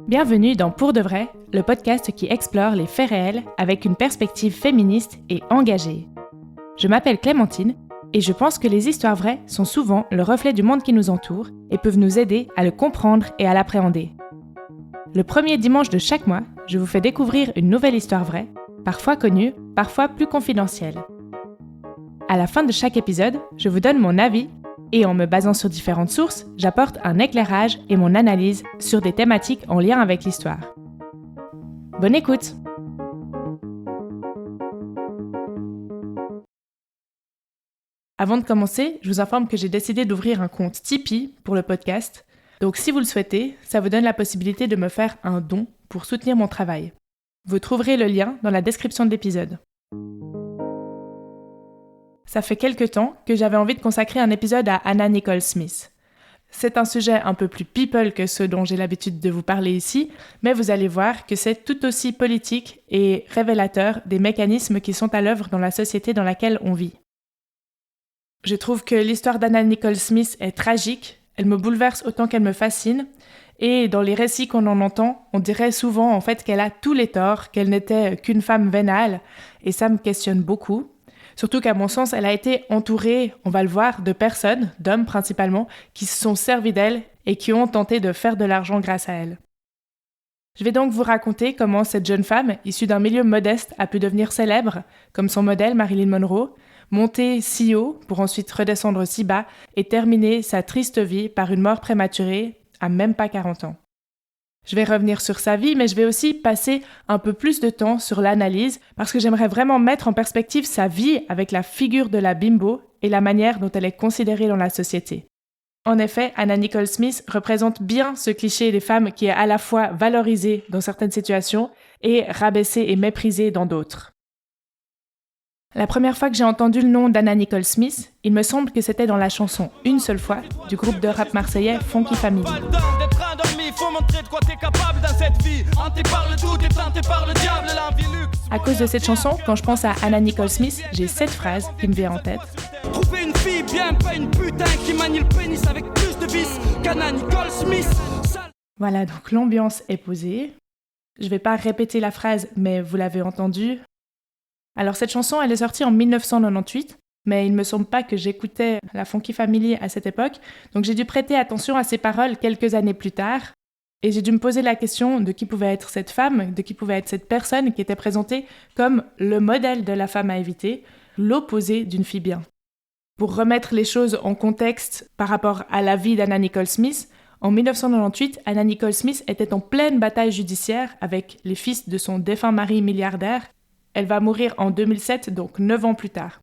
Bienvenue dans Pour de vrai, le podcast qui explore les faits réels avec une perspective féministe et engagée. Je m'appelle Clémentine et je pense que les histoires vraies sont souvent le reflet du monde qui nous entoure et peuvent nous aider à le comprendre et à l'appréhender. Le premier dimanche de chaque mois, je vous fais découvrir une nouvelle histoire vraie, parfois connue, parfois plus confidentielle. À la fin de chaque épisode, je vous donne mon avis et en me basant sur différentes sources, j'apporte un éclairage et mon analyse sur des thématiques en lien avec l'histoire. Bonne écoute! Avant de commencer, je vous informe que j'ai décidé d'ouvrir un compte Tipeee pour le podcast. Donc si vous le souhaitez, ça vous donne la possibilité de me faire un don pour soutenir mon travail. Vous trouverez le lien dans la description de l'épisode. Ça fait quelques temps que j'avais envie de consacrer un épisode à Hannah Nicole Smith. C'est un sujet un peu plus people que ceux dont j'ai l'habitude de vous parler ici, mais vous allez voir que c'est tout aussi politique et révélateur des mécanismes qui sont à l'œuvre dans la société dans laquelle on vit. Je trouve que l'histoire d'Hannah Nicole Smith est tragique, elle me bouleverse autant qu'elle me fascine, et dans les récits qu'on en entend, on dirait souvent en fait qu'elle a tous les torts, qu'elle n'était qu'une femme vénale, et ça me questionne beaucoup. Surtout qu'à mon sens, elle a été entourée, on va le voir, de personnes, d'hommes principalement, qui se sont servis d'elle et qui ont tenté de faire de l'argent grâce à elle. Je vais donc vous raconter comment cette jeune femme, issue d'un milieu modeste, a pu devenir célèbre, comme son modèle Marilyn Monroe, monter si haut pour ensuite redescendre si bas et terminer sa triste vie par une mort prématurée à même pas 40 ans. Je vais revenir sur sa vie, mais je vais aussi passer un peu plus de temps sur l'analyse parce que j'aimerais vraiment mettre en perspective sa vie avec la figure de la bimbo et la manière dont elle est considérée dans la société. En effet, Hannah Nicole Smith représente bien ce cliché des femmes qui est à la fois valorisé dans certaines situations et rabaissé et méprisé dans d'autres. La première fois que j'ai entendu le nom d'Hannah Nicole Smith, il me semble que c'était dans la chanson Une seule fois du groupe de rap marseillais Funky Family. À cause de cette chanson, quand je pense à Hannah Nicole Smith, j'ai cette phrase qui me vient en tête. Trouver une fille bien, pas une putain qui manie le pénis avec plus de vis qu'Hannah Nicole Smith. Voilà, donc l'ambiance est posée. Je vais pas répéter la phrase, mais vous l'avez entendue. Alors cette chanson, elle est sortie en 1998, mais il ne me semble pas que j'écoutais la Funky Family à cette époque, donc j'ai dû prêter attention à ses paroles quelques années plus tard, et j'ai dû me poser la question de qui pouvait être cette femme, de qui pouvait être cette personne qui était présentée comme le modèle de la femme à éviter, l'opposé d'une fille bien. Pour remettre les choses en contexte par rapport à la vie d'Hannah Nicole Smith, en 1998, Hannah Nicole Smith était en pleine bataille judiciaire avec les fils de son défunt mari milliardaire. Elle va mourir en 2007, donc 9 ans plus tard.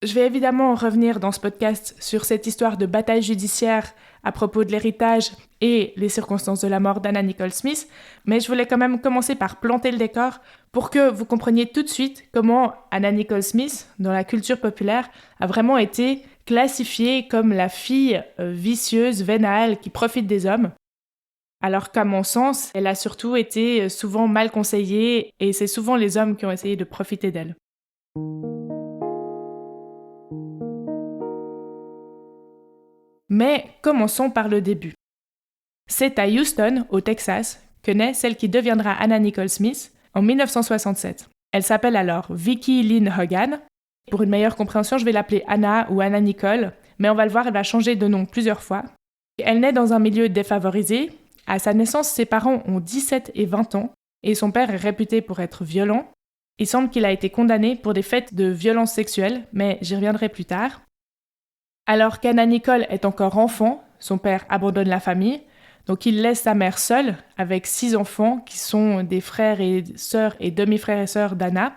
Je vais évidemment revenir dans ce podcast sur cette histoire de bataille judiciaire à propos de l'héritage et les circonstances de la mort d'Hannah Nicole Smith, mais je voulais quand même commencer par planter le décor pour que vous compreniez tout de suite comment Hannah Nicole Smith, dans la culture populaire, a vraiment été classifiée comme la fille vicieuse, vénale, qui profite des hommes. Alors qu'à mon sens, elle a surtout été souvent mal conseillée et c'est souvent les hommes qui ont essayé de profiter d'elle. Mais commençons par le début. C'est à Houston, au Texas, que naît celle qui deviendra Hannah Nicole Smith en 1967. Elle s'appelle alors Vicki Lynn Hogan. Pour une meilleure compréhension, je vais l'appeler Hannah ou Hannah Nicole, mais on va le voir, elle va changer de nom plusieurs fois. Elle naît dans un milieu défavorisé. À sa naissance, ses parents ont 17 et 20 ans, et son père est réputé pour être violent. Il semble qu'il a été condamné pour des faits de violence sexuelle, mais j'y reviendrai plus tard. Alors qu'Hannah Nicole est encore enfant, son père abandonne la famille, donc il laisse sa mère seule avec 6 enfants qui sont des frères et sœurs et demi-frères et sœurs d'Hannah,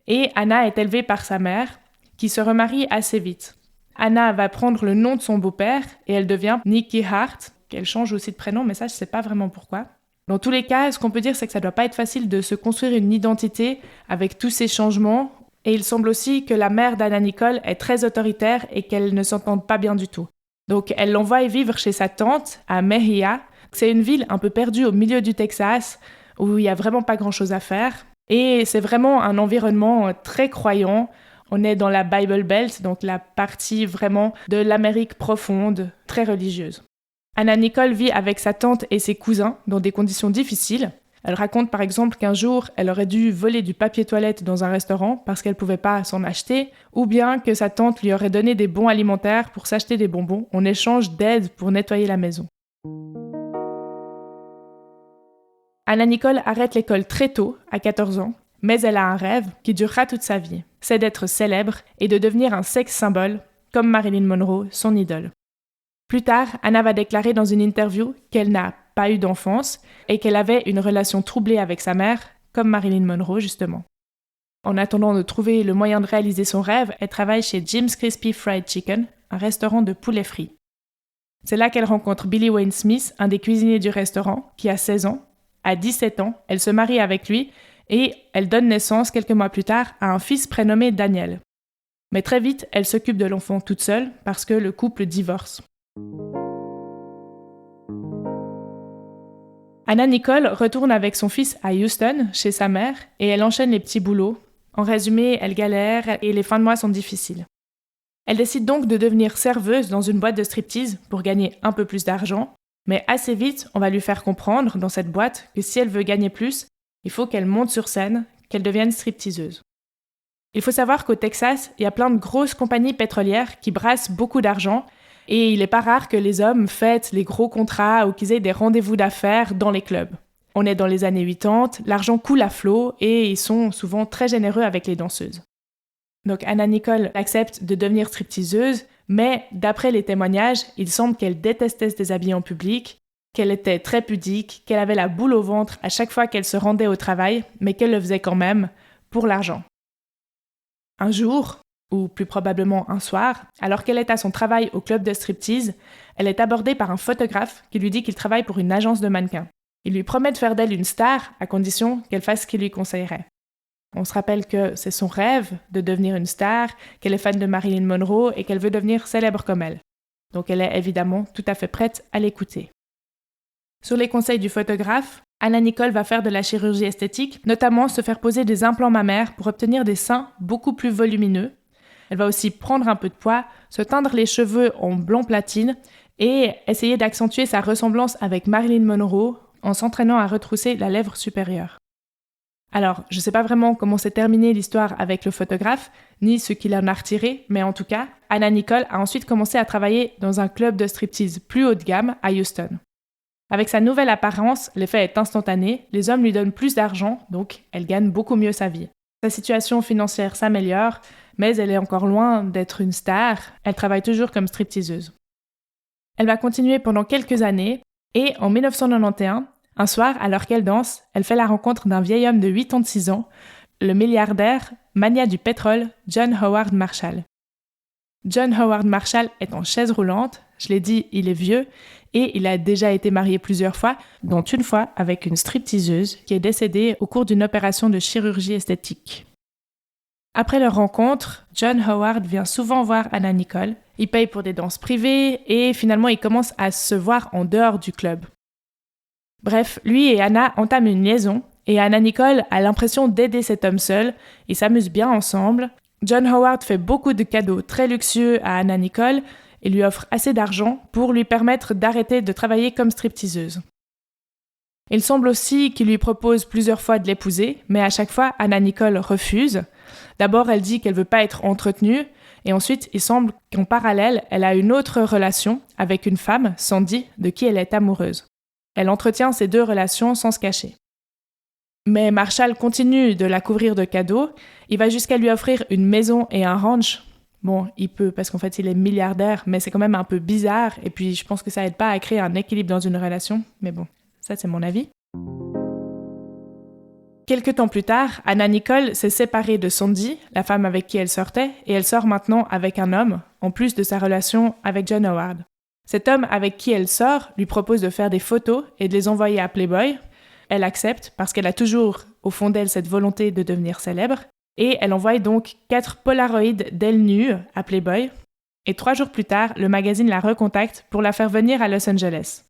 et Hannah est élevée par sa mère, qui se remarie assez vite. Hannah va prendre le nom de son beau-père, et elle devient Nikki Hart, qu'elle change aussi de prénom, mais ça, je ne sais pas vraiment pourquoi. Dans tous les cas, ce qu'on peut dire, c'est que ça ne doit pas être facile de se construire une identité avec tous ces changements. Et il semble aussi que la mère d'Hannah Nicole est très autoritaire et qu'elle ne s'entende pas bien du tout. Donc, elle l'envoie vivre chez sa tante, à Mejia. C'est une ville un peu perdue au milieu du Texas, où il n'y a vraiment pas grand-chose à faire. Et c'est vraiment un environnement très croyant. On est dans la Bible Belt, donc la partie vraiment de l'Amérique profonde, très religieuse. Anna Nicole vit avec sa tante et ses cousins dans des conditions difficiles. Elle raconte par exemple qu'un jour, elle aurait dû voler du papier toilette dans un restaurant parce qu'elle ne pouvait pas s'en acheter, ou bien que sa tante lui aurait donné des bons alimentaires pour s'acheter des bonbons en échange d'aide pour nettoyer la maison. Anna Nicole arrête l'école très tôt, à 14 ans, mais elle a un rêve qui durera toute sa vie. C'est d'être célèbre et de devenir un sex symbole, comme Marilyn Monroe, son idole. Plus tard, Anna va déclarer dans une interview qu'elle n'a pas eu d'enfance et qu'elle avait une relation troublée avec sa mère, comme Marilyn Monroe justement. En attendant de trouver le moyen de réaliser son rêve, elle travaille chez Jim's Crispy Fried Chicken, un restaurant de poulet frit. C'est là qu'elle rencontre Billy Wayne Smith, un des cuisiniers du restaurant, qui a 16 ans. À 17 ans, elle se marie avec lui et elle donne naissance quelques mois plus tard à un fils prénommé Daniel. Mais très vite, elle s'occupe de l'enfant toute seule parce que le couple divorce. Anna Nicole retourne avec son fils à Houston, chez sa mère, et elle enchaîne les petits boulots. En résumé, elle galère et les fins de mois sont difficiles. Elle décide donc de devenir serveuse dans une boîte de striptease pour gagner un peu plus d'argent, mais assez vite, on va lui faire comprendre dans cette boîte que si elle veut gagner plus, il faut qu'elle monte sur scène, qu'elle devienne stripteaseuse. Il faut savoir qu'au Texas, il y a plein de grosses compagnies pétrolières qui brassent beaucoup d'argent et il n'est pas rare que les hommes fêtent les gros contrats ou qu'ils aient des rendez-vous d'affaires dans les clubs. On est dans les années 80, l'argent coule à flot et ils sont souvent très généreux avec les danseuses. Donc Anna Nicole accepte de devenir stripteaseuse, mais d'après les témoignages, il semble qu'elle détestait se déshabiller en public, qu'elle était très pudique, qu'elle avait la boule au ventre à chaque fois qu'elle se rendait au travail, mais qu'elle le faisait quand même pour l'argent. Un jour, ou plus probablement un soir, alors qu'elle est à son travail au club de striptease, elle est abordée par un photographe qui lui dit qu'il travaille pour une agence de mannequins. Il lui promet de faire d'elle une star à condition qu'elle fasse ce qu'il lui conseillerait. On se rappelle que c'est son rêve de devenir une star, qu'elle est fan de Marilyn Monroe et qu'elle veut devenir célèbre comme elle. Donc elle est évidemment tout à fait prête à l'écouter. Sur les conseils du photographe, Anna Nicole va faire de la chirurgie esthétique, notamment se faire poser des implants mammaires pour obtenir des seins beaucoup plus volumineux. Elle va aussi prendre un peu de poids, se teindre les cheveux en blond platine et essayer d'accentuer sa ressemblance avec Marilyn Monroe en s'entraînant à retrousser la lèvre supérieure. Alors, je ne sais pas vraiment comment s'est terminée l'histoire avec le photographe, ni ce qu'il en a retiré, mais en tout cas, Anna Nicole a ensuite commencé à travailler dans un club de striptease plus haut de gamme à Houston. Avec sa nouvelle apparence, l'effet est instantané, les hommes lui donnent plus d'argent, donc elle gagne beaucoup mieux sa vie. Sa situation financière s'améliore, mais elle est encore loin d'être une star, elle travaille toujours comme stripteaseuse. Elle va continuer pendant quelques années, et en 1991, un soir, alors qu'elle danse, elle fait la rencontre d'un vieil homme de 86 ans, le milliardaire, mania du pétrole, John Howard Marshall. John Howard Marshall est en chaise roulante, je l'ai dit, il est vieux, et il a déjà été marié plusieurs fois, dont une fois avec une stripteaseuse qui est décédée au cours d'une opération de chirurgie esthétique. Après leur rencontre, John Howard vient souvent voir Anna Nicole, il paye pour des danses privées, et finalement il commence à se voir en dehors du club. Bref, lui et Anna entament une liaison, et Anna Nicole a l'impression d'aider cet homme seul, ils s'amusent bien ensemble. John Howard fait beaucoup de cadeaux très luxueux à Anna Nicole et lui offre assez d'argent pour lui permettre d'arrêter de travailler comme stripteaseuse. Il semble aussi qu'il lui propose plusieurs fois de l'épouser, mais à chaque fois, Anna Nicole refuse. D'abord, elle dit qu'elle ne veut pas être entretenue, et ensuite, il semble qu'en parallèle, elle a une autre relation avec une femme, Sandy, de qui elle est amoureuse. Elle entretient ces deux relations sans se cacher. Mais Marshall continue de la couvrir de cadeaux, il va jusqu'à lui offrir une maison et un ranch. Bon, il peut parce qu'en fait il est milliardaire, mais c'est quand même un peu bizarre, et puis je pense que ça aide pas à créer un équilibre dans une relation, mais bon, ça c'est mon avis. Quelques temps plus tard, Anna Nicole s'est séparée de Sandy, la femme avec qui elle sortait, et elle sort maintenant avec un homme, en plus de sa relation avec John Howard. Cet homme avec qui elle sort lui propose de faire des photos et de les envoyer à Playboy. Elle accepte parce qu'elle a toujours au fond d'elle cette volonté de devenir célèbre, et elle envoie donc 4 polaroïds d'elle nue à Playboy, et 3 jours plus tard, le magazine la recontacte pour la faire venir à Los Angeles.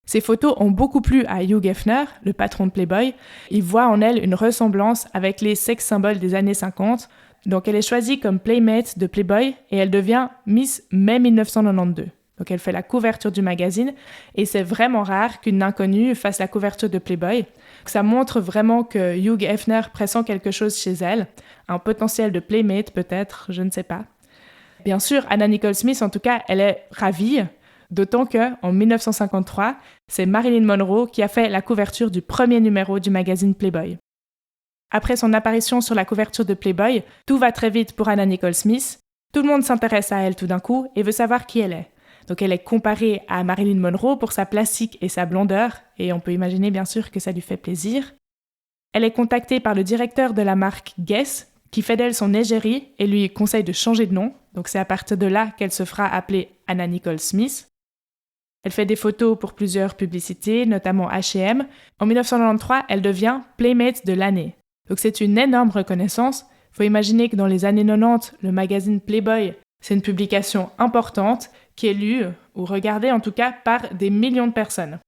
Ces photos ont beaucoup plu à Hugh Hefner, le patron de Playboy. Il voit en elle une ressemblance avec les sex symboles des années 50, donc elle est choisie comme playmate de Playboy et elle devient Miss Mai 1992. Donc elle fait la couverture du magazine et c'est vraiment rare qu'une inconnue fasse la couverture de Playboy. Ça montre vraiment que Hugh Hefner pressent quelque chose chez elle, un potentiel de playmate peut-être, je ne sais pas. Bien sûr, Anna Nicole Smith, en tout cas, elle est ravie, d'autant qu'en 1953, c'est Marilyn Monroe qui a fait la couverture du premier numéro du magazine Playboy. Après son apparition sur la couverture de Playboy, tout va très vite pour Anna Nicole Smith. Tout le monde s'intéresse à elle tout d'un coup et veut savoir qui elle est. Donc elle est comparée à Marilyn Monroe pour sa plastique et sa blondeur, et on peut imaginer bien sûr que ça lui fait plaisir. Elle est contactée par le directeur de la marque Guess, qui fait d'elle son égérie et lui conseille de changer de nom. Donc c'est à partir de là qu'elle se fera appeler Anna Nicole Smith. Elle fait des photos pour plusieurs publicités, notamment H&M. En 1993, elle devient Playmate de l'année. Donc c'est une énorme reconnaissance. Il faut imaginer que dans les années 90, le magazine Playboy, c'est une publication importante qui est lue, ou regardée en tout cas, par des millions de personnes.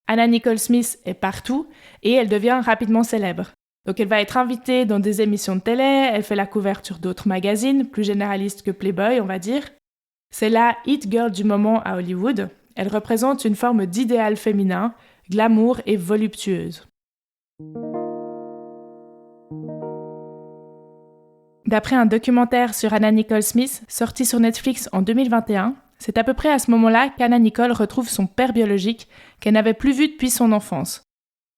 Anna Nicole Smith est partout et elle devient rapidement célèbre. Donc elle va être invitée dans des émissions de télé, elle fait la couverture d'autres magazines, plus généralistes que Playboy, on va dire. C'est la hit girl du moment à Hollywood. Elle représente une forme d'idéal féminin, glamour et voluptueuse. D'après un documentaire sur Anna Nicole Smith, sorti sur Netflix en 2021, c'est à peu près à ce moment-là qu'Anna Nicole retrouve son père biologique, qu'elle n'avait plus vu depuis son enfance.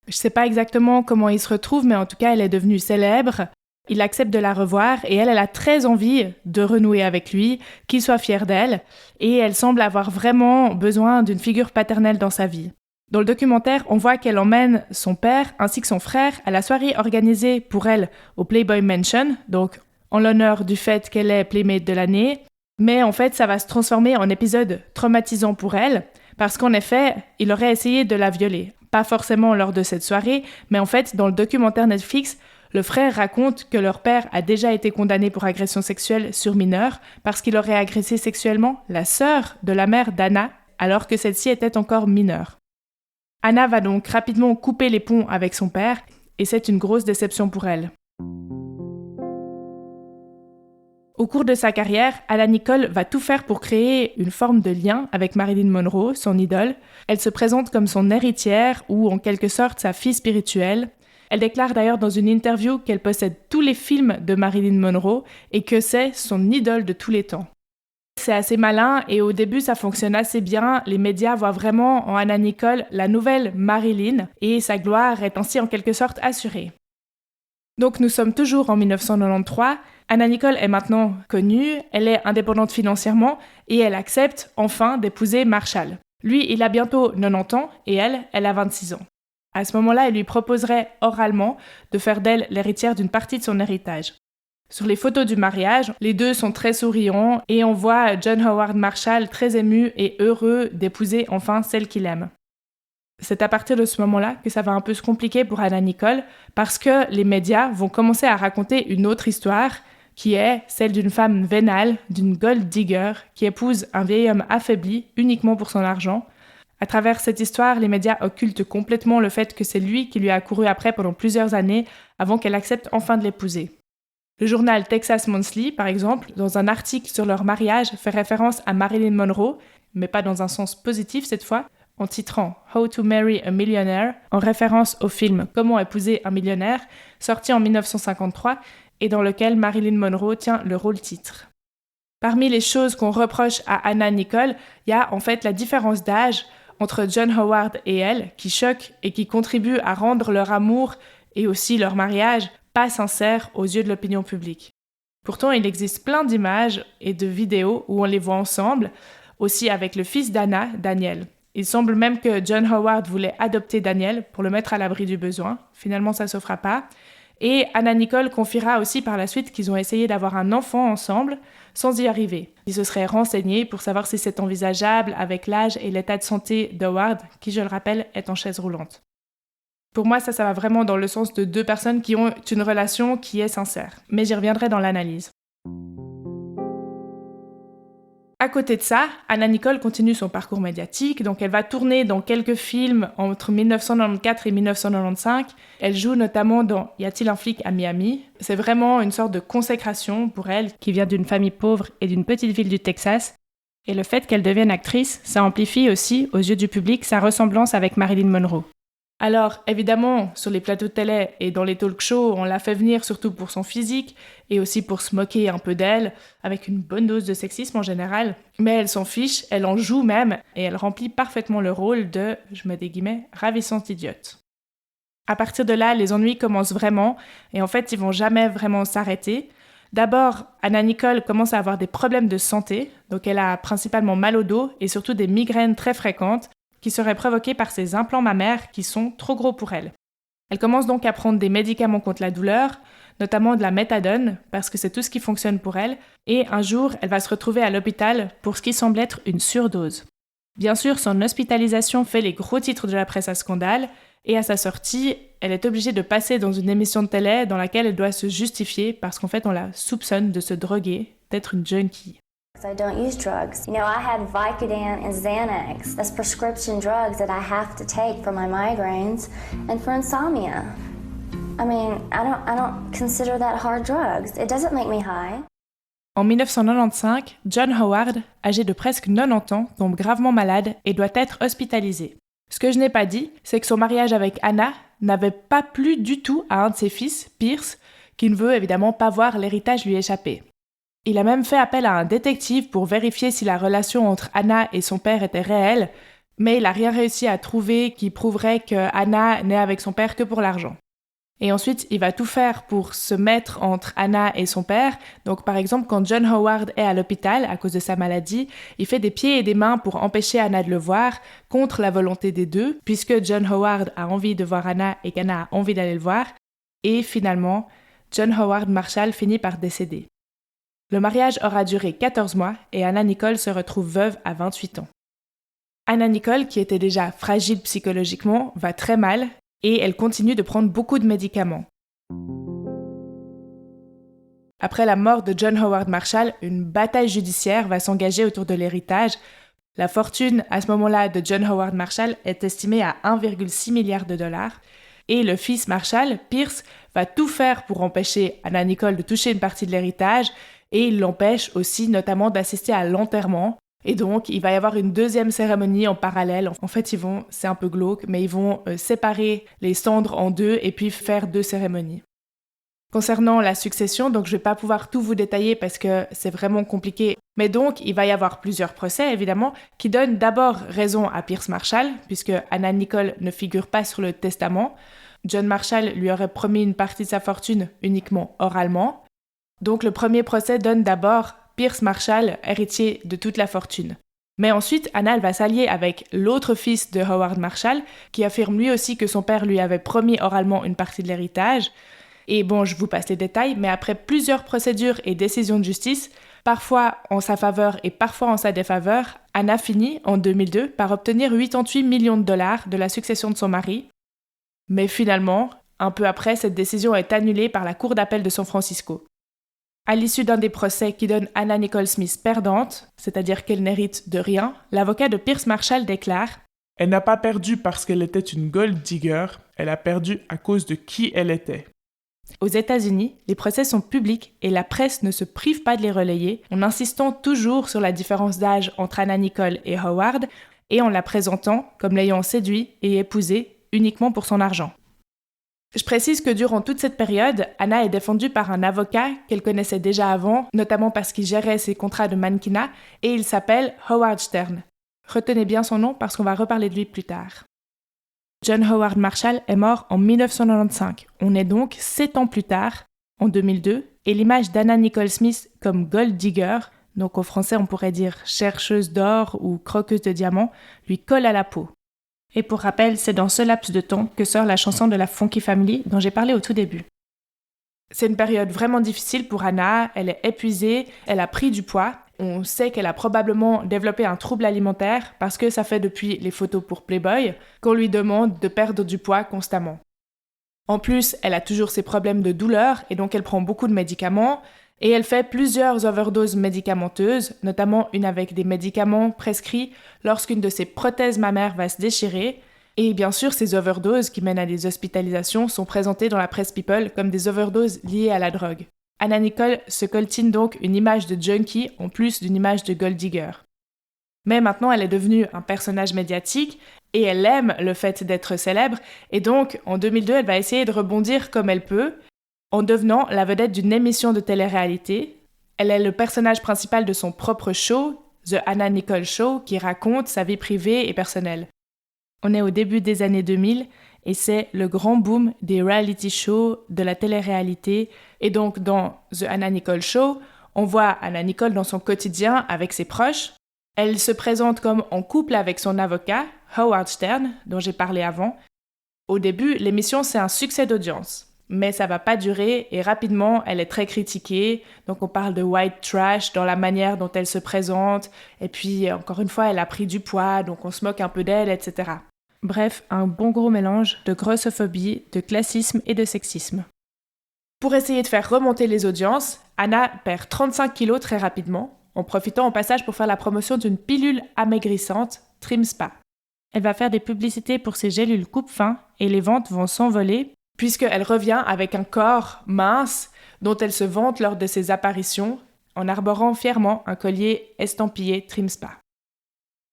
Je ne sais pas exactement comment il se retrouve, mais en tout cas, elle est devenue célèbre. Il accepte de la revoir et elle a très envie de renouer avec lui, qu'il soit fier d'elle, et elle semble avoir vraiment besoin d'une figure paternelle dans sa vie. Dans le documentaire, on voit qu'elle emmène son père ainsi que son frère à la soirée organisée pour elle au Playboy Mansion, donc en l'honneur du fait qu'elle est Playmate de l'année. Mais en fait, ça va se transformer en épisode traumatisant pour elle, parce qu'en effet, il aurait essayé de la violer. Pas forcément lors de cette soirée, mais en fait, dans le documentaire Netflix, le frère raconte que leur père a déjà été condamné pour agression sexuelle sur mineur parce qu'il aurait agressé sexuellement la sœur de la mère d'Anna, alors que celle-ci était encore mineure. Anna va donc rapidement couper les ponts avec son père, et c'est une grosse déception pour elle. Au cours de sa carrière, Anna Nicole va tout faire pour créer une forme de lien avec Marilyn Monroe, son idole. Elle se présente comme son héritière ou en quelque sorte sa fille spirituelle. Elle déclare d'ailleurs dans une interview qu'elle possède tous les films de Marilyn Monroe et que c'est son idole de tous les temps. C'est assez malin et au début ça fonctionne assez bien. Les médias voient vraiment en Anna Nicole la nouvelle Marilyn et sa gloire est ainsi en quelque sorte assurée. Donc nous sommes toujours en 1993. Anna Nicole est maintenant connue, elle est indépendante financièrement et elle accepte enfin d'épouser Marshall. Lui, il a bientôt 90 ans et elle a 26 ans. À ce moment-là, elle lui proposerait oralement de faire d'elle l'héritière d'une partie de son héritage. Sur les photos du mariage, les deux sont très souriants et on voit John Howard Marshall très ému et heureux d'épouser enfin celle qu'il aime. C'est à partir de ce moment-là que ça va un peu se compliquer pour Anna Nicole parce que les médias vont commencer à raconter une autre histoire qui est celle d'une femme vénale, d'une gold digger qui épouse un vieil homme affaibli uniquement pour son argent. À travers cette histoire, les médias occultent complètement le fait que c'est lui qui lui a couru après pendant plusieurs années avant qu'elle accepte enfin de l'épouser. Le journal Texas Monthly, par exemple, dans un article sur leur mariage, fait référence à Marilyn Monroe, mais pas dans un sens positif cette fois, en titrant « How to Marry a Millionaire », en référence au film « Comment épouser un millionnaire », sorti en 1953, et dans lequel Marilyn Monroe tient le rôle titre. Parmi les choses qu'on reproche à Anna Nicole, il y a en fait la différence d'âge entre John Howard et elle, qui choque et qui contribue à rendre leur amour et aussi leur mariage pas sincère aux yeux de l'opinion publique. Pourtant, il existe plein d'images et de vidéos où on les voit ensemble, aussi avec le fils d'Anna, Daniel. Il semble même que John Howard voulait adopter Daniel pour le mettre à l'abri du besoin. Finalement, ça ne se fera pas. Et Anna Nicole confiera aussi par la suite qu'ils ont essayé d'avoir un enfant ensemble sans y arriver. Ils se seraient renseignés pour savoir si c'est envisageable avec l'âge et l'état de santé d'Howard, qui, je le rappelle, est en chaise roulante. Pour moi, ça va vraiment dans le sens de deux personnes qui ont une relation qui est sincère. Mais j'y reviendrai dans l'analyse. À côté de ça, Anna Nicole continue son parcours médiatique, donc elle va tourner dans quelques films entre 1994 et 1995. Elle joue notamment dans Y a-t-il un flic à Miami ? C'est vraiment une sorte de consécration pour elle, qui vient d'une famille pauvre et d'une petite ville du Texas. Et le fait qu'elle devienne actrice, ça amplifie aussi, aux yeux du public, sa ressemblance avec Marilyn Monroe. Alors, évidemment, sur les plateaux de télé et dans les talk shows, on l'a fait venir surtout pour son physique et aussi pour se moquer un peu d'elle, avec une bonne dose de sexisme en général. Mais elle s'en fiche, elle en joue même, et elle remplit parfaitement le rôle de, je mets des guillemets, ravissante idiote. À partir de là, les ennuis commencent vraiment, et en fait, ils vont jamais vraiment s'arrêter. D'abord, Anna Nicole commence à avoir des problèmes de santé, donc elle a principalement mal au dos et surtout des migraines très fréquentes, qui seraient provoquées par ses implants mammaires qui sont trop gros pour elle. Elle commence donc à prendre des médicaments contre la douleur, notamment de la méthadone, parce que c'est tout ce qui fonctionne pour elle, et un jour, elle va se retrouver à l'hôpital pour ce qui semble être une surdose. Bien sûr, son hospitalisation fait les gros titres de la presse à scandale, et à sa sortie, elle est obligée de passer dans une émission de télé dans laquelle elle doit se justifier parce qu'en fait, on la soupçonne de se droguer, d'être une junkie. I don't use drugs. You know, I had Vicodin and Xanax. That's prescription drugs that I have to take for my migraines and for insomnia. I mean, I don't consider that hard drugs. It doesn't make me high. En 1995, John Howard, âgé de presque 90 ans, tombe gravement malade et doit être hospitalisé. Ce que je n'ai pas dit, c'est que son mariage avec Anna n'avait pas plu du tout à un de ses fils, Pierce, qui ne veut évidemment pas voir l'héritage lui échapper. Il a même fait appel à un détective pour vérifier si la relation entre Anna et son père était réelle, mais il n'a rien réussi à trouver qui prouverait que Anna n'est avec son père que pour l'argent. Et ensuite, il va tout faire pour se mettre entre Anna et son père. Donc par exemple, quand John Howard est à l'hôpital à cause de sa maladie, il fait des pieds et des mains pour empêcher Anna de le voir, contre la volonté des deux, puisque John Howard a envie de voir Anna et qu'Anna a envie d'aller le voir. Et finalement, John Howard Marshall finit par décéder. Le mariage aura duré 14 mois et Anna Nicole se retrouve veuve à 28 ans. Anna Nicole, qui était déjà fragile psychologiquement, va très mal et elle continue de prendre beaucoup de médicaments. Après la mort de John Howard Marshall, une bataille judiciaire va s'engager autour de l'héritage. La fortune, à ce moment-là, de John Howard Marshall est estimée à 1,6 milliard de dollars. Et le fils Marshall, Pierce, va tout faire pour empêcher Anna Nicole de toucher une partie de l'héritage et il l'empêche aussi notamment d'assister à l'enterrement. Et donc, il va y avoir une deuxième cérémonie en parallèle. En fait, c'est un peu glauque, mais ils vont séparer les cendres en deux et puis faire 2 cérémonies. Concernant la succession, donc je ne vais pas pouvoir tout vous détailler parce que c'est vraiment compliqué. Mais donc, il va y avoir plusieurs procès, évidemment, qui donnent d'abord raison à Pierce Marshall, puisque Anna Nicole ne figure pas sur le testament. John Marshall lui aurait promis une partie de sa fortune uniquement oralement. Donc, le premier procès donne d'abord Pierce Marshall, héritier de toute la fortune. Mais ensuite, Anna va s'allier avec l'autre fils de Howard Marshall, qui affirme lui aussi que son père lui avait promis oralement une partie de l'héritage. Et bon, je vous passe les détails, mais après plusieurs procédures et décisions de justice, parfois en sa faveur et parfois en sa défaveur, Anna finit, en 2002, par obtenir 88 millions de dollars de la succession de son mari. Mais finalement, un peu après, cette décision est annulée par la Cour d'appel de San Francisco. À l'issue d'un des procès qui donne Anna Nicole Smith perdante, c'est-à-dire qu'elle n'hérite de rien, l'avocat de Pierce Marshall déclare « Elle n'a pas perdu parce qu'elle était une gold digger, elle a perdu à cause de qui elle était. » Aux États-Unis, les procès sont publics et la presse ne se prive pas de les relayer, en insistant toujours sur la différence d'âge entre Anna Nicole et Howard et en la présentant comme l'ayant séduit et épousé uniquement pour son argent. Je précise que durant toute cette période, Anna est défendue par un avocat qu'elle connaissait déjà avant, notamment parce qu'il gérait ses contrats de mannequinat, et il s'appelle Howard Stern. Retenez bien son nom parce qu'on va reparler de lui plus tard. John Howard Marshall est mort en 1995. On est donc 7 ans plus tard, en 2002, et l'image d'Anna Nicole Smith comme gold digger, donc en français on pourrait dire chercheuse d'or ou croqueuse de diamants, lui colle à la peau. Et pour rappel, c'est dans ce laps de temps que sort la chanson de la Funky Family dont j'ai parlé au tout début. C'est une période vraiment difficile pour Anna, elle est épuisée, elle a pris du poids. On sait qu'elle a probablement développé un trouble alimentaire parce que ça fait depuis les photos pour Playboy qu'on lui demande de perdre du poids constamment. En plus, elle a toujours ses problèmes de douleur et donc elle prend beaucoup de médicaments et elle fait plusieurs overdoses médicamenteuses, notamment une avec des médicaments prescrits lorsqu'une de ses prothèses mammaires va se déchirer. Et bien sûr, ces overdoses qui mènent à des hospitalisations sont présentées dans la presse People comme des overdoses liées à la drogue. Anna Nicole se coltine donc une image de junkie en plus d'une image de gold digger. Mais maintenant, elle est devenue un personnage médiatique et elle aime le fait d'être célèbre. Et donc, en 2002, elle va essayer de rebondir comme elle peut en devenant la vedette d'une émission de télé-réalité. Elle est le personnage principal de son propre show, The Anna Nicole Show, qui raconte sa vie privée et personnelle. On est au début des années 2000 et c'est le grand boom des reality shows, de la télé-réalité. Et donc, dans The Anna Nicole Show, on voit Anna Nicole dans son quotidien avec ses proches. Elle se présente comme en couple avec son avocat, Howard Stern, dont j'ai parlé avant. Au début, l'émission, c'est un succès d'audience. Mais ça va pas durer et rapidement, elle est très critiquée. Donc on parle de white trash dans la manière dont elle se présente. Et puis, encore une fois, elle a pris du poids, donc on se moque un peu d'elle, etc. Bref, un bon gros mélange de grossophobie, de classisme et de sexisme. Pour essayer de faire remonter les audiences, Anna perd 35 kilos très rapidement, en profitant au passage pour faire la promotion d'une pilule amaigrissante, Trimspa. Elle va faire des publicités pour ses gélules coupe-faim et les ventes vont s'envoler puisqu'elle revient avec un corps mince dont elle se vante lors de ses apparitions en arborant fièrement un collier estampillé Trimspa.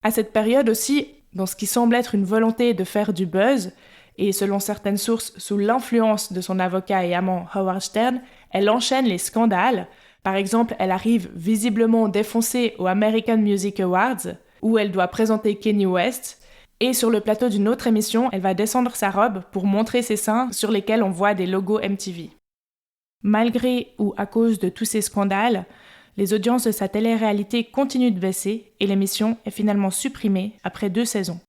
À cette période aussi, dans ce qui semble être une volonté de faire du buzz, et selon certaines sources sous l'influence de son avocat et amant Howard Stern, elle enchaîne les scandales. Par exemple, elle arrive visiblement défoncée aux American Music Awards, où elle doit présenter Kanye West, et sur le plateau d'une autre émission, elle va descendre sa robe pour montrer ses seins sur lesquels on voit des logos MTV. Malgré ou à cause de tous ces scandales, les audiences de sa télé-réalité continuent de baisser et l'émission est finalement supprimée après 2 saisons.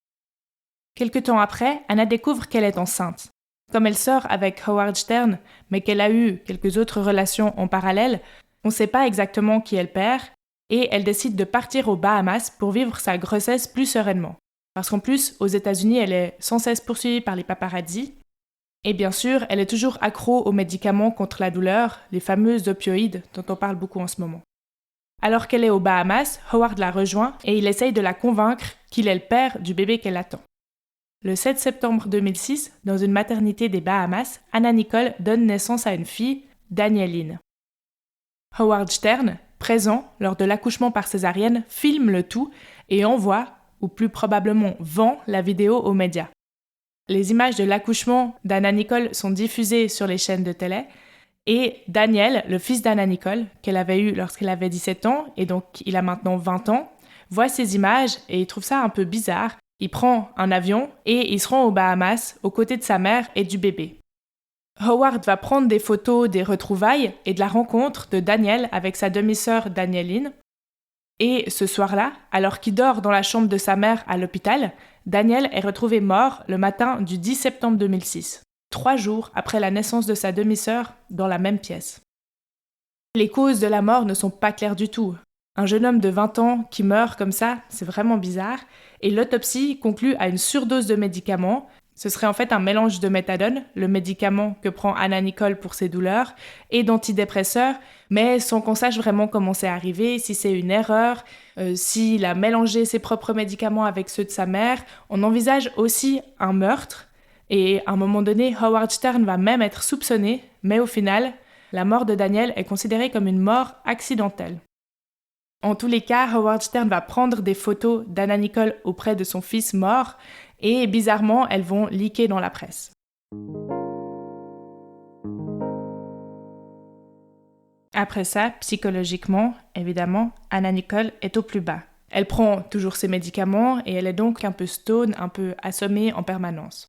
Quelque temps après, Anna découvre qu'elle est enceinte. Comme elle sort avec Howard Stern, mais qu'elle a eu quelques autres relations en parallèle, on ne sait pas exactement qui elle perd, et elle décide de partir aux Bahamas pour vivre sa grossesse plus sereinement. Parce qu'en plus, aux États-Unis, elle est sans cesse poursuivie par les paparazzis. Et bien sûr, elle est toujours accro aux médicaments contre la douleur, les fameuses opioïdes dont on parle beaucoup en ce moment. Alors qu'elle est aux Bahamas, Howard la rejoint et il essaye de la convaincre qu'il est le père du bébé qu'elle attend. Le 7 septembre 2006, dans une maternité des Bahamas, Anna Nicole donne naissance à une fille, Danieline. Howard Stern, présent lors de l'accouchement par césarienne, filme le tout et envoie, ou plus probablement vend, la vidéo aux médias. Les images de l'accouchement d'Anna Nicole sont diffusées sur les chaînes de télé et Daniel, le fils d'Anna Nicole, qu'elle avait eu lorsqu'elle avait 17 ans et donc il a maintenant 20 ans, voit ces images et il trouve ça un peu bizarre. Il prend un avion et ils se rend aux Bahamas aux côtés de sa mère et du bébé. Howard va prendre des photos des retrouvailles et de la rencontre de Daniel avec sa demi-sœur Danieline. Et ce soir-là, alors qu'il dort dans la chambre de sa mère à l'hôpital, Daniel est retrouvé mort le matin du 10 septembre 2006, 3 jours après la naissance de sa demi-sœur dans la même pièce. Les causes de la mort ne sont pas claires du tout. Un jeune homme de 20 ans qui meurt comme ça, c'est vraiment bizarre. Et l'autopsie conclut à une surdose de médicaments. Ce serait en fait un mélange de méthadone, le médicament que prend Anna Nicole pour ses douleurs, et d'antidépresseurs, mais sans qu'on sache vraiment comment c'est arrivé, si c'est une erreur, s'il a mélangé ses propres médicaments avec ceux de sa mère. On envisage aussi un meurtre, et à un moment donné, Howard Stern va même être soupçonné, mais au final, la mort de Daniel est considérée comme une mort accidentelle. En tous les cas, Howard Stern va prendre des photos d'Anna Nicole auprès de son fils mort et bizarrement, elles vont leaker dans la presse. Après ça, psychologiquement, évidemment, Anna Nicole est au plus bas. Elle prend toujours ses médicaments et elle est donc un peu stone, un peu assommée en permanence.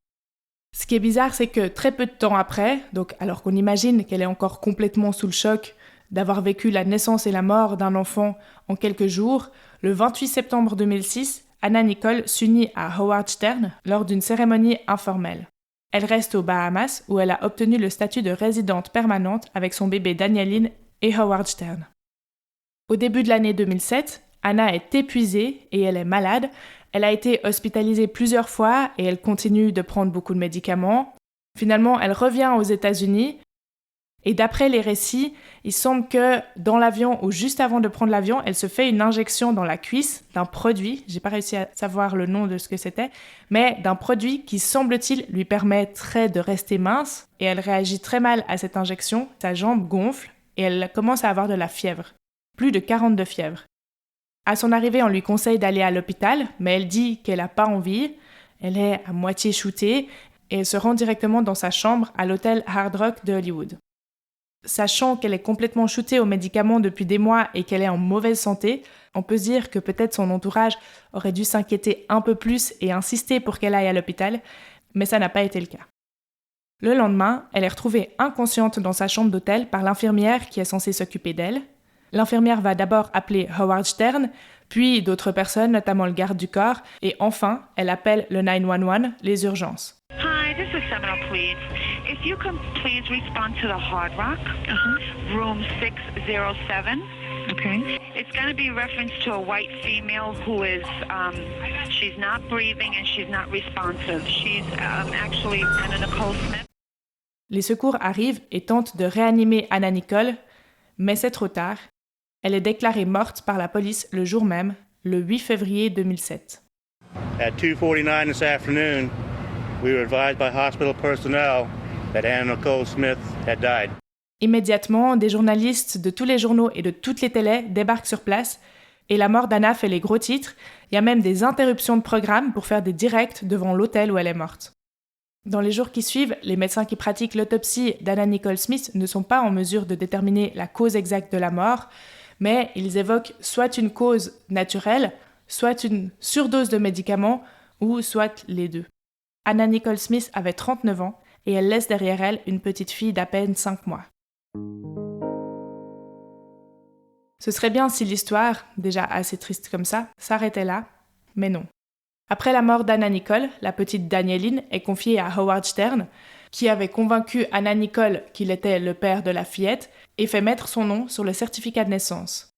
Ce qui est bizarre, c'est que très peu de temps après, donc alors qu'on imagine qu'elle est encore complètement sous le choc d'avoir vécu la naissance et la mort d'un enfant en quelques jours, le 28 septembre 2006, Anna Nicole s'unit à Howard Stern lors d'une cérémonie informelle. Elle reste aux Bahamas où elle a obtenu le statut de résidente permanente avec son bébé Danieline et Howard Stern. Au début de l'année 2007, Anna est épuisée et elle est malade. Elle a été hospitalisée plusieurs fois et elle continue de prendre beaucoup de médicaments. Finalement, elle revient aux États-Unis. Et d'après les récits, il semble que dans l'avion ou juste avant de prendre l'avion, elle se fait une injection dans la cuisse d'un produit, j'ai pas réussi à savoir le nom de ce que c'était, mais d'un produit qui semble-t-il lui permettrait de rester mince et elle réagit très mal à cette injection, sa jambe gonfle et elle commence à avoir de la fièvre, plus de 40 de fièvre. À son arrivée, on lui conseille d'aller à l'hôpital, mais elle dit qu'elle n'a pas envie. Elle est à moitié shootée et elle se rend directement dans sa chambre à l'hôtel Hard Rock de Hollywood. Sachant qu'elle est complètement shootée aux médicaments depuis des mois et qu'elle est en mauvaise santé, on peut se dire que peut-être son entourage aurait dû s'inquiéter un peu plus et insister pour qu'elle aille à l'hôpital, mais ça n'a pas été le cas. Le lendemain, elle est retrouvée inconsciente dans sa chambre d'hôtel par l'infirmière qui est censée s'occuper d'elle. L'infirmière va d'abord appeler Howard Stern, puis d'autres personnes, notamment le garde du corps, et enfin, elle appelle le 911, les urgences. Hi, this is Seminole Police. If you can please respond to the Hard Rock, room 607. Okay. It's going to be reference to a white female who is, she's not breathing and she's not responsive. She's actually Anna Nicole Smith. Les secours arrivent et tentent de réanimer Anna Nicole, mais c'est trop tard. Elle est déclarée morte par la police le jour même, le 8 février 2007. At 2:49 this afternoon, we were advised by hospital personnel that Anna Nicole Smith had died. Immédiatement, des journalistes de tous les journaux et de toutes les télés débarquent sur place et la mort d'Anna fait les gros titres. Il y a même des interruptions de programme pour faire des directs devant l'hôtel où elle est morte. Dans les jours qui suivent, les médecins qui pratiquent l'autopsie d'Anna Nicole Smith ne sont pas en mesure de déterminer la cause exacte de la mort, mais ils évoquent soit une cause naturelle, soit une surdose de médicaments, ou soit les deux. Anna Nicole Smith avait 39 ans et elle laisse derrière elle une petite fille d'à peine 5 mois. Ce serait bien si l'histoire, déjà assez triste comme ça, s'arrêtait là, mais non. Après la mort d'Anna Nicole, la petite Daniéline est confiée à Howard Stern, qui avait convaincu Anna Nicole qu'il était le père de la fillette et fait mettre son nom sur le certificat de naissance.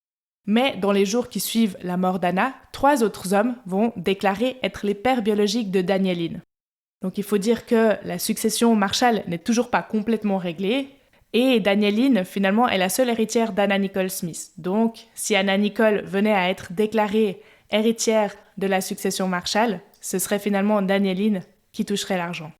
Mais dans les jours qui suivent la mort d'Anna, 3 autres hommes vont déclarer être les pères biologiques de Daniéline. Donc il faut dire que la succession Marshall n'est toujours pas complètement réglée, et Daniéline, finalement, est la seule héritière d'Anna Nicole Smith. Donc, si Anna Nicole venait à être déclarée héritière de la succession Marshall, ce serait finalement Daniéline qui toucherait l'argent.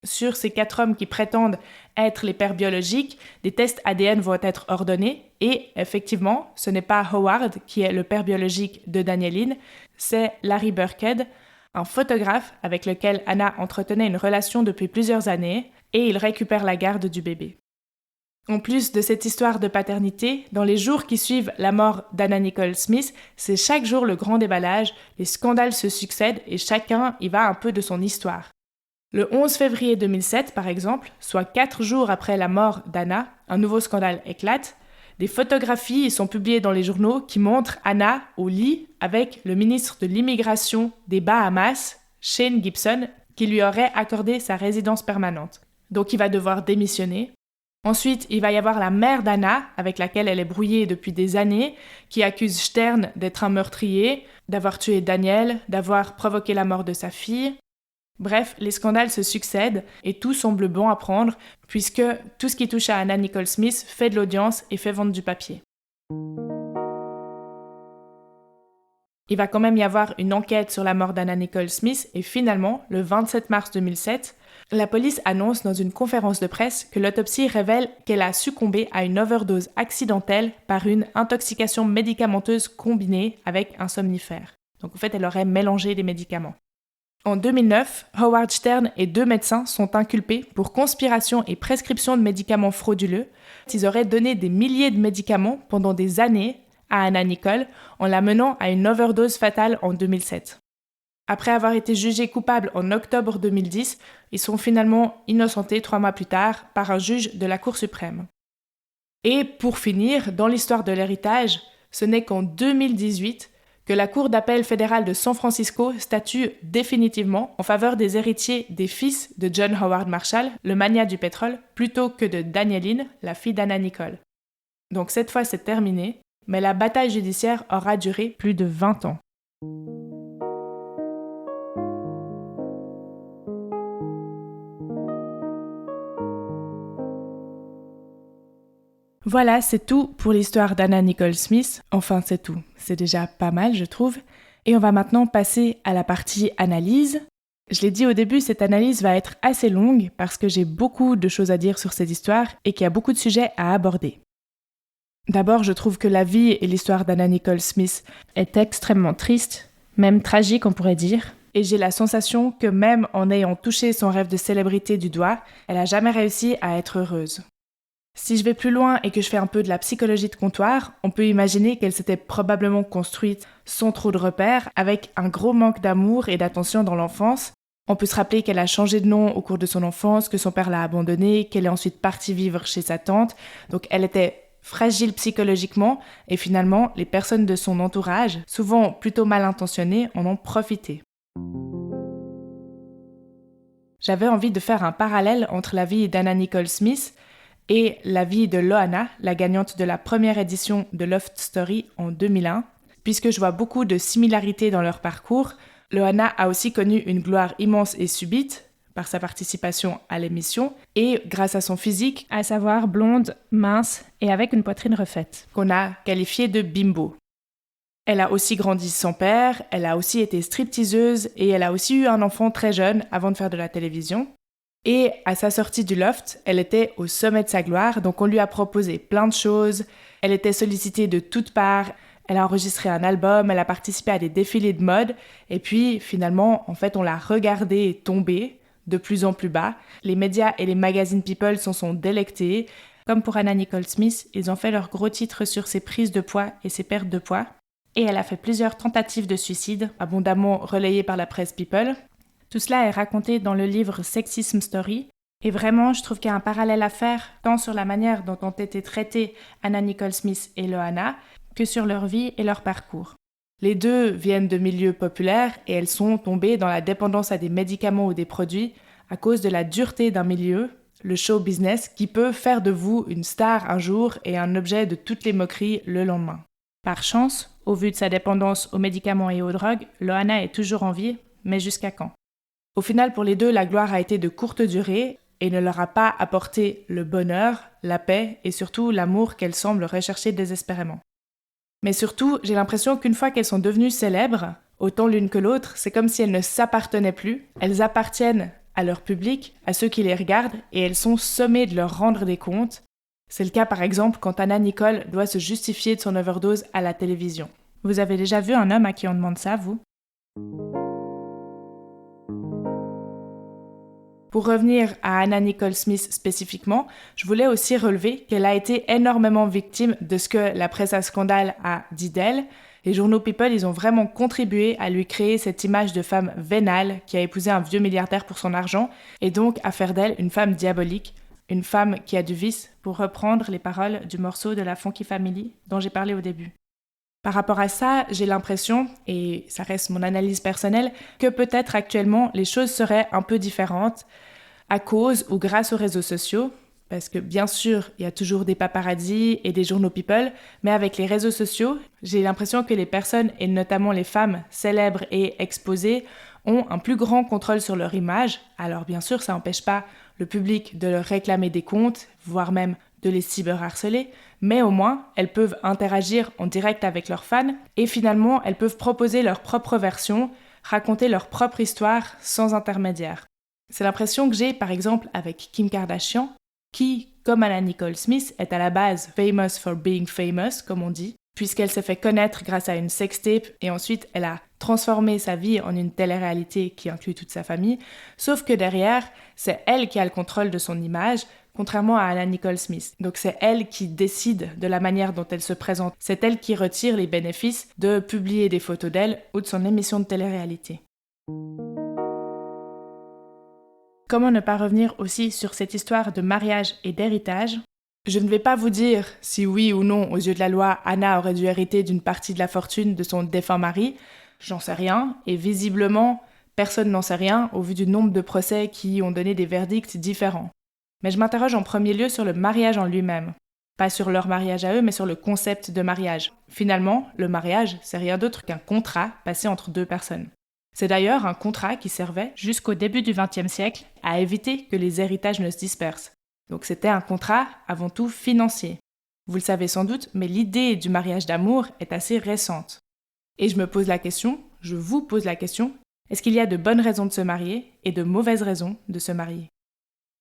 Sur ces 4 hommes qui prétendent être les pères biologiques, des tests ADN vont être ordonnés et effectivement, ce n'est pas Howard qui est le père biologique de Daniéline, c'est Larry Burkhead, un photographe avec lequel Anna entretenait une relation depuis plusieurs années et il récupère la garde du bébé. En plus de cette histoire de paternité, dans les jours qui suivent la mort d'Anna Nicole Smith, c'est chaque jour le grand déballage, les scandales se succèdent et chacun y va un peu de son histoire. Le 11 février 2007, par exemple, soit 4 jours après la mort d'Anna, un nouveau scandale éclate. Des photographies sont publiées dans les journaux qui montrent Anna au lit avec le ministre de l'Immigration des Bahamas, Shane Gibson, qui lui aurait accordé sa résidence permanente. Donc il va devoir démissionner. Ensuite, il va y avoir la mère d'Anna, avec laquelle elle est brouillée depuis des années, qui accuse Stern d'être un meurtrier, d'avoir tué Daniel, d'avoir provoqué la mort de sa fille. Bref, les scandales se succèdent et tout semble bon à prendre, puisque tout ce qui touche à Anna Nicole Smith fait de l'audience et fait vendre du papier. Il va quand même y avoir une enquête sur la mort d'Anna Nicole Smith et finalement, le 27 mars 2007, la police annonce dans une conférence de presse que l'autopsie révèle qu'elle a succombé à une overdose accidentelle par une intoxication médicamenteuse combinée avec un somnifère. Donc en fait, elle aurait mélangé des médicaments. En 2009, Howard Stern et 2 médecins sont inculpés pour conspiration et prescription de médicaments frauduleux. Ils auraient donné des milliers de médicaments pendant des années à Anna Nicole en la menant à une overdose fatale en 2007. Après avoir été jugés coupables en octobre 2010, ils sont finalement innocentés 3 mois plus tard par un juge de la Cour suprême. Et pour finir, dans l'histoire de l'héritage, ce n'est qu'en 2018 que la Cour d'appel fédérale de San Francisco statue définitivement en faveur des héritiers des fils de John Howard Marshall, le magnat du pétrole, plutôt que de Daniéline, la fille d'Anna Nicole. Donc cette fois c'est terminé, mais la bataille judiciaire aura duré plus de 20 ans. Voilà, c'est tout pour l'histoire d'Anna Nicole Smith. Enfin, c'est tout. C'est déjà pas mal, je trouve. Et on va maintenant passer à la partie analyse. Je l'ai dit au début, cette analyse va être assez longue parce que j'ai beaucoup de choses à dire sur cette histoire et qu'il y a beaucoup de sujets à aborder. D'abord, je trouve que la vie et l'histoire d'Anna Nicole Smith est extrêmement triste, même tragique on pourrait dire. Et j'ai la sensation que même en ayant touché son rêve de célébrité du doigt, elle n'a jamais réussi à être heureuse. Si je vais plus loin et que je fais un peu de la psychologie de comptoir, on peut imaginer qu'elle s'était probablement construite sans trop de repères, avec un gros manque d'amour et d'attention dans l'enfance. On peut se rappeler qu'elle a changé de nom au cours de son enfance, que son père l'a abandonnée, qu'elle est ensuite partie vivre chez sa tante. Donc elle était fragile psychologiquement et finalement, les personnes de son entourage, souvent plutôt mal intentionnées, en ont profité. J'avais envie de faire un parallèle entre la vie d'Anna Nicole Smith et la vie de Loana, la gagnante de la première édition de Loft Story en 2001, puisque je vois beaucoup de similarités dans leur parcours. Loana a aussi connu une gloire immense et subite par sa participation à l'émission et grâce à son physique, à savoir blonde, mince et avec une poitrine refaite, qu'on a qualifiée de bimbo. Elle a aussi grandi sans père, elle a aussi été stripteaseuse et elle a aussi eu un enfant très jeune avant de faire de la télévision. Et à sa sortie du Loft, elle était au sommet de sa gloire, donc on lui a proposé plein de choses, elle était sollicitée de toutes parts, elle a enregistré un album, elle a participé à des défilés de mode, et puis finalement, en fait, on l'a regardée tomber de plus en plus bas. Les médias et les magazines People s'en sont délectés. Comme pour Anna Nicole Smith, ils ont fait leur gros titre sur ses prises de poids et ses pertes de poids. Et elle a fait plusieurs tentatives de suicide, abondamment relayées par la presse People. Tout cela est raconté dans le livre Sexism Story. Et vraiment, je trouve qu'il y a un parallèle à faire, tant sur la manière dont ont été traitées Anna Nicole Smith et Loana, que sur leur vie et leur parcours. Les deux viennent de milieux populaires et elles sont tombées dans la dépendance à des médicaments ou des produits à cause de la dureté d'un milieu, le show business, qui peut faire de vous une star un jour et un objet de toutes les moqueries le lendemain. Par chance, au vu de sa dépendance aux médicaments et aux drogues, Loana est toujours en vie, mais jusqu'à quand ? Au final, pour les deux, la gloire a été de courte durée et ne leur a pas apporté le bonheur, la paix et surtout l'amour qu'elles semblent rechercher désespérément. Mais surtout, j'ai l'impression qu'une fois qu'elles sont devenues célèbres, autant l'une que l'autre, c'est comme si elles ne s'appartenaient plus. Elles appartiennent à leur public, à ceux qui les regardent, et elles sont sommées de leur rendre des comptes. C'est le cas par exemple quand Anna Nicole doit se justifier de son overdose à la télévision. Vous avez déjà vu un homme à qui on demande ça, vous ? Pour revenir à Anna Nicole Smith spécifiquement, je voulais aussi relever qu'elle a été énormément victime de ce que la presse à scandale a dit d'elle. Les journaux People, ils ont vraiment contribué à lui créer cette image de femme vénale qui a épousé un vieux milliardaire pour son argent et donc à faire d'elle une femme diabolique, une femme qui a du vice, pour reprendre les paroles du morceau de la Funky Family dont j'ai parlé au début. Par rapport à ça, j'ai l'impression, et ça reste mon analyse personnelle, que peut-être actuellement les choses seraient un peu différentes à cause ou grâce aux réseaux sociaux, parce que bien sûr, il y a toujours des paparazzis et des journaux People, mais avec les réseaux sociaux, j'ai l'impression que les personnes, et notamment les femmes célèbres et exposées, ont un plus grand contrôle sur leur image. Alors bien sûr, ça n'empêche pas le public de leur réclamer des comptes, voire même de les cyberharceler, mais au moins, elles peuvent interagir en direct avec leurs fans et finalement, elles peuvent proposer leur propre version, raconter leur propre histoire sans intermédiaire. C'est l'impression que j'ai par exemple avec Kim Kardashian, qui, comme Anna Nicole Smith, est à la base famous for being famous, comme on dit, puisqu'elle s'est fait connaître grâce à une sextape et ensuite elle a transformé sa vie en une télé-réalité qui inclut toute sa famille, sauf que derrière, c'est elle qui a le contrôle de son image, contrairement à Anna Nicole Smith. Donc c'est elle qui décide de la manière dont elle se présente, c'est elle qui retire les bénéfices de publier des photos d'elle ou de son émission de télé-réalité. Comment ne pas revenir aussi sur cette histoire de mariage et d'héritage ? Je ne vais pas vous dire si oui ou non, aux yeux de la loi, Anna aurait dû hériter d'une partie de la fortune de son défunt mari. J'en sais rien, et visiblement, personne n'en sait rien au vu du nombre de procès qui ont donné des verdicts différents. Mais je m'interroge en premier lieu sur le mariage en lui-même. Pas sur leur mariage à eux, mais sur le concept de mariage. Finalement, le mariage, c'est rien d'autre qu'un contrat passé entre deux personnes. C'est d'ailleurs un contrat qui servait, jusqu'au début du XXe siècle, à éviter que les héritages ne se dispersent. Donc c'était un contrat avant tout financier. Vous le savez sans doute, mais l'idée du mariage d'amour est assez récente. Et je vous pose la question, est-ce qu'il y a de bonnes raisons de se marier et de mauvaises raisons de se marier ?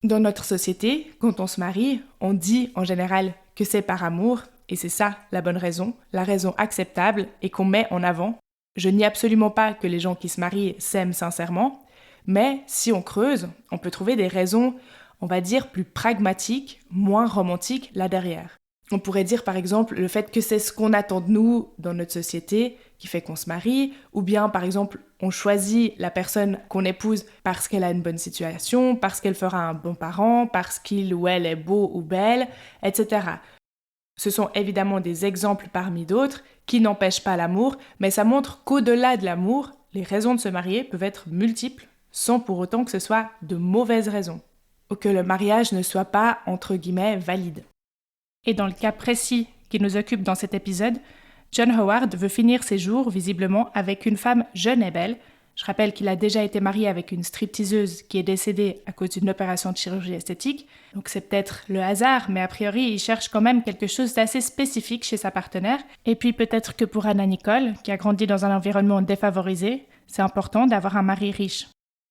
Dans notre société, quand on se marie, on dit en général que c'est par amour, et c'est ça la bonne raison, la raison acceptable et qu'on met en avant. Je nie absolument pas que les gens qui se marient s'aiment sincèrement, mais si on creuse, on peut trouver des raisons, on va dire, plus pragmatiques, moins romantiques là derrière. On pourrait dire par exemple le fait que c'est ce qu'on attend de nous dans notre société qui fait qu'on se marie, ou bien par exemple on choisit la personne qu'on épouse parce qu'elle a une bonne situation, parce qu'elle fera un bon parent, parce qu'il ou elle est beau ou belle, etc. Ce sont évidemment des exemples parmi d'autres qui n'empêchent pas l'amour, mais ça montre qu'au-delà de l'amour, les raisons de se marier peuvent être multiples, sans pour autant que ce soit de mauvaises raisons, ou que le mariage ne soit pas, entre guillemets, valide. Et dans le cas précis qui nous occupe dans cet épisode, John Howard veut finir ses jours, visiblement, avec une femme jeune et belle. Je rappelle qu'il a déjà été marié avec une stripteaseuse qui est décédée à cause d'une opération de chirurgie esthétique. Donc c'est peut-être le hasard, mais a priori, il cherche quand même quelque chose d'assez spécifique chez sa partenaire. Et puis peut-être que pour Anna Nicole, qui a grandi dans un environnement défavorisé, c'est important d'avoir un mari riche.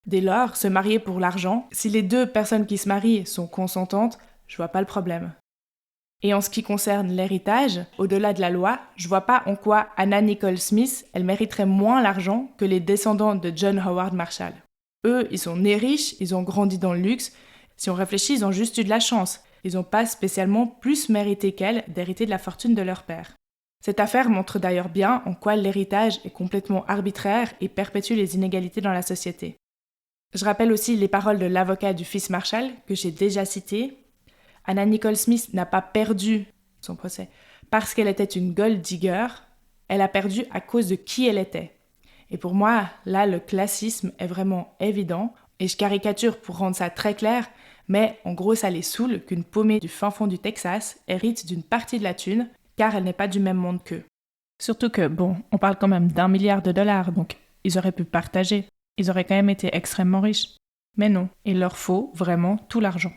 Dès lors, se marier pour l'argent, si les deux personnes qui se marient sont consentantes, je vois pas le problème. Et en ce qui concerne l'héritage, au-delà de la loi, je vois pas en quoi Anna Nicole Smith, elle mériterait moins l'argent que les descendants de John Howard Marshall. Eux, ils sont nés riches, ils ont grandi dans le luxe. Si on réfléchit, ils ont juste eu de la chance. Ils n'ont pas spécialement plus mérité qu'elle d'hériter de la fortune de leur père. Cette affaire montre d'ailleurs bien en quoi l'héritage est complètement arbitraire et perpétue les inégalités dans la société. Je rappelle aussi les paroles de l'avocat du fils Marshall, que j'ai déjà cité. Anna Nicole Smith n'a pas perdu son procès parce qu'elle était une gold digger, elle a perdu à cause de qui elle était. Et pour moi, là, le classisme est vraiment évident, et je caricature pour rendre ça très clair, mais en gros, ça les saoule qu'une paumée du fin fond du Texas hérite d'une partie de la thune, car elle n'est pas du même monde qu'eux. Surtout que, on parle quand même d'1 milliard de dollars, donc ils auraient pu partager. Ils auraient quand même été extrêmement riches. Mais non, il leur faut vraiment tout l'argent.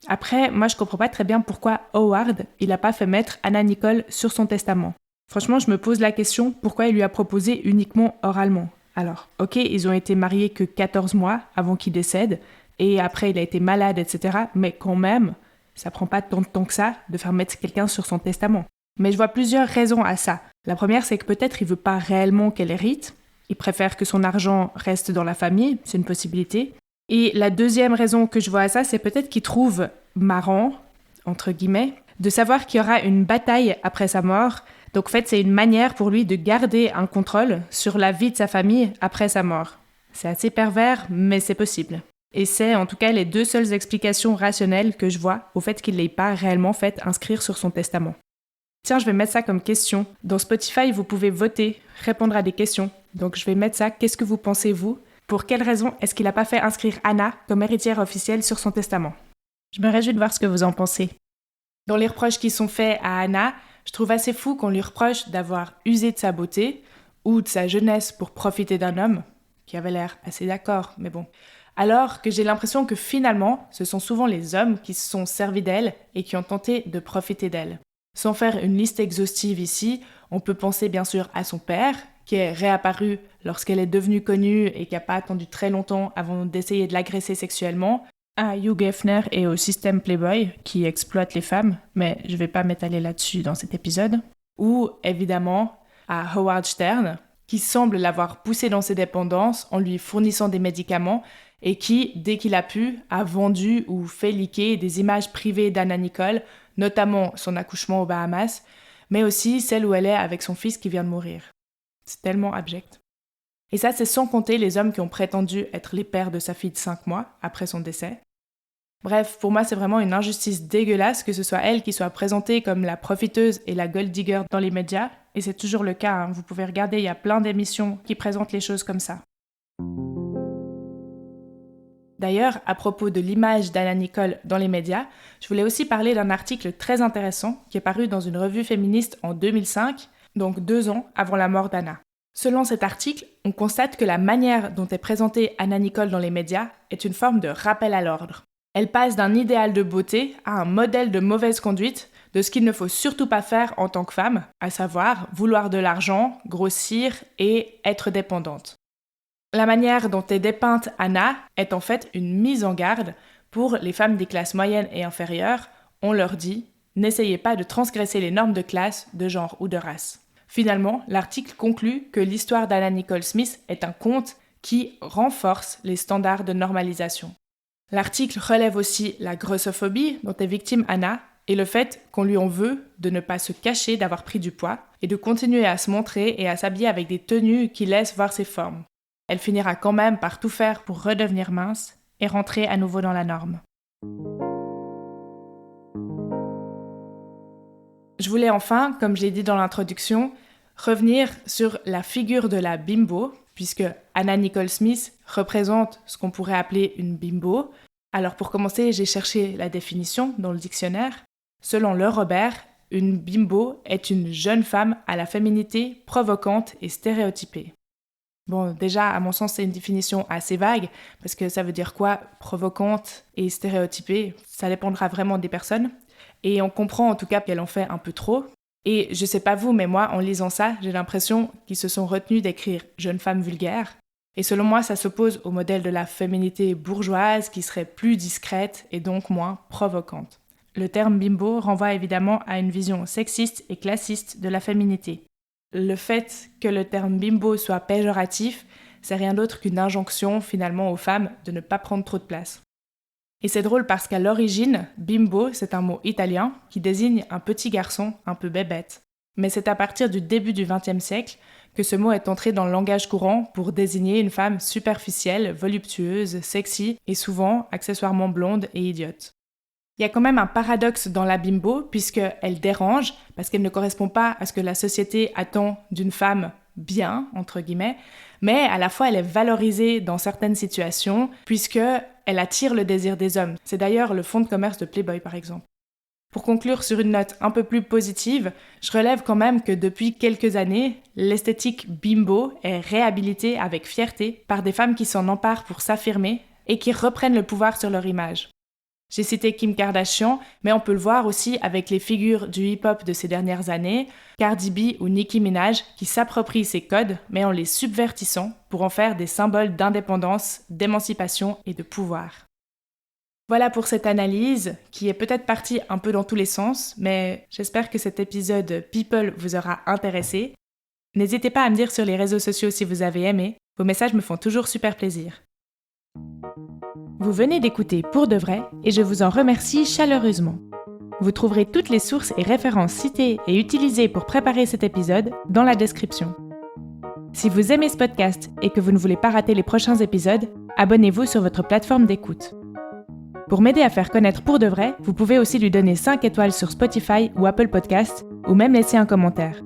Après, moi je comprends pas très bien pourquoi Howard, il a pas fait mettre Anna Nicole sur son testament. Franchement, je me pose la question pourquoi il lui a proposé uniquement oralement. Alors, ok, ils ont été mariés que 14 mois avant qu'il décède, et après il a été malade, etc. Mais quand même, ça prend pas tant de temps que ça de faire mettre quelqu'un sur son testament. Mais je vois plusieurs raisons à ça. La première, c'est que peut-être il veut pas réellement qu'elle hérite, il préfère que son argent reste dans la famille, c'est une possibilité. Et la deuxième raison que je vois à ça, c'est peut-être qu'il trouve marrant, entre guillemets, de savoir qu'il y aura une bataille après sa mort. Donc en fait, c'est une manière pour lui de garder un contrôle sur la vie de sa famille après sa mort. C'est assez pervers, mais c'est possible. Et c'est en tout cas les deux seules explications rationnelles que je vois au fait qu'il ne l'ait pas réellement fait inscrire sur son testament. Tiens, je vais mettre ça comme question. Dans Spotify, vous pouvez voter, répondre à des questions. Donc je vais mettre ça, qu'est-ce que vous pensez, vous ? Pour quelle raison est-ce qu'il n'a pas fait inscrire Anna comme héritière officielle sur son testament ? Je me réjouis de voir ce que vous en pensez. Dans les reproches qui sont faits à Anna, je trouve assez fou qu'on lui reproche d'avoir usé de sa beauté ou de sa jeunesse pour profiter d'un homme, qui avait l'air assez d'accord, mais bon. Alors que j'ai l'impression que finalement, ce sont souvent les hommes qui se sont servis d'elle et qui ont tenté de profiter d'elle. Sans faire une liste exhaustive ici, on peut penser bien sûr à son père, qui est réapparu lorsqu'elle est devenue connue et qui n'a pas attendu très longtemps avant d'essayer de l'agresser sexuellement, à Hugh Hefner et au système Playboy, qui exploite les femmes, mais je ne vais pas m'étaler là-dessus dans cet épisode, ou évidemment à Howard Stern, qui semble l'avoir poussé dans ses dépendances en lui fournissant des médicaments et qui, dès qu'il a pu, a vendu ou fait leaker des images privées d'Anna Nicole, notamment son accouchement aux Bahamas, mais aussi celle où elle est avec son fils qui vient de mourir. C'est tellement abject. Et ça, c'est sans compter les hommes qui ont prétendu être les pères de sa fille de 5 mois après son décès. Bref, pour moi, c'est vraiment une injustice dégueulasse que ce soit elle qui soit présentée comme la profiteuse et la gold digger dans les médias, et c'est toujours le cas, hein. Vous pouvez regarder, il y a plein d'émissions qui présentent les choses comme ça. D'ailleurs, à propos de l'image d'Anna Nicole dans les médias, je voulais aussi parler d'un article très intéressant qui est paru dans une revue féministe en 2005, donc 2 ans avant la mort d'Anna. Selon cet article, on constate que la manière dont est présentée Anna Nicole dans les médias est une forme de rappel à l'ordre. Elle passe d'un idéal de beauté à un modèle de mauvaise conduite, de ce qu'il ne faut surtout pas faire en tant que femme, à savoir vouloir de l'argent, grossir et être dépendante. La manière dont est dépeinte Anna est en fait une mise en garde pour les femmes des classes moyennes et inférieures. On leur dit N'essayez pas de transgresser les normes de classe, de genre ou de race. Finalement, l'article conclut que l'histoire d'Anna Nicole Smith est un conte qui renforce les standards de normalisation. L'article relève aussi la grossophobie dont est victime Anna et le fait qu'on lui en veut de ne pas se cacher d'avoir pris du poids et de continuer à se montrer et à s'habiller avec des tenues qui laissent voir ses formes. Elle finira quand même par tout faire pour redevenir mince et rentrer à nouveau dans la norme. Je voulais enfin, comme je l'ai dit dans l'introduction, revenir sur la figure de la bimbo, puisque Anna Nicole Smith représente ce qu'on pourrait appeler une bimbo. Alors pour commencer, j'ai cherché la définition dans le dictionnaire. Selon Le Robert, une bimbo est une jeune femme à la féminité provocante et stéréotypée. Bon, déjà, à mon sens, c'est une définition assez vague, parce que ça veut dire quoi, provocante et stéréotypée? Ça dépendra vraiment des personnes. Et on comprend en tout cas qu'elle en fait un peu trop. Et je sais pas vous, mais moi, en lisant ça, j'ai l'impression qu'ils se sont retenus d'écrire « jeune femme vulgaire ». Et selon moi, ça s'oppose au modèle de la féminité bourgeoise qui serait plus discrète et donc moins provocante. Le terme bimbo renvoie évidemment à une vision sexiste et classiste de la féminité. Le fait que le terme bimbo soit péjoratif, c'est rien d'autre qu'une injonction finalement aux femmes de ne pas prendre trop de place. Et c'est drôle parce qu'à l'origine, bimbo, c'est un mot italien qui désigne un petit garçon un peu bébête. Mais c'est à partir du début du XXe siècle que ce mot est entré dans le langage courant pour désigner une femme superficielle, voluptueuse, sexy et souvent accessoirement blonde et idiote. Il y a quand même un paradoxe dans la bimbo puisqu'elle dérange parce qu'elle ne correspond pas à ce que la société attend d'une femme bien, entre guillemets, mais à la fois elle est valorisée dans certaines situations puisqu'elle attire le désir des hommes. C'est d'ailleurs le fonds de commerce de Playboy par exemple. Pour conclure sur une note un peu plus positive, je relève quand même que depuis quelques années, l'esthétique bimbo est réhabilitée avec fierté par des femmes qui s'en emparent pour s'affirmer et qui reprennent le pouvoir sur leur image. J'ai cité Kim Kardashian, mais on peut le voir aussi avec les figures du hip-hop de ces dernières années, Cardi B ou Nicki Minaj, qui s'approprient ces codes, mais en les subvertissant pour en faire des symboles d'indépendance, d'émancipation et de pouvoir. Voilà pour cette analyse, qui est peut-être partie un peu dans tous les sens, mais j'espère que cet épisode People vous aura intéressé. N'hésitez pas à me dire sur les réseaux sociaux si vous avez aimé, vos messages me font toujours super plaisir. Vous venez d'écouter Pour de vrai et je vous en remercie chaleureusement. Vous trouverez toutes les sources et références citées et utilisées pour préparer cet épisode dans la description. Si vous aimez ce podcast et que vous ne voulez pas rater les prochains épisodes, abonnez-vous sur votre plateforme d'écoute. Pour m'aider à faire connaître Pour de vrai, vous pouvez aussi lui donner 5 étoiles sur Spotify ou Apple Podcasts ou même laisser un commentaire.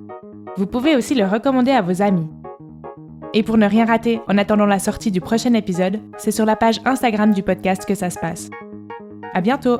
Vous pouvez aussi le recommander à vos amis. Et pour ne rien rater en attendant la sortie du prochain épisode, c'est sur la page Instagram du podcast que ça se passe. À bientôt!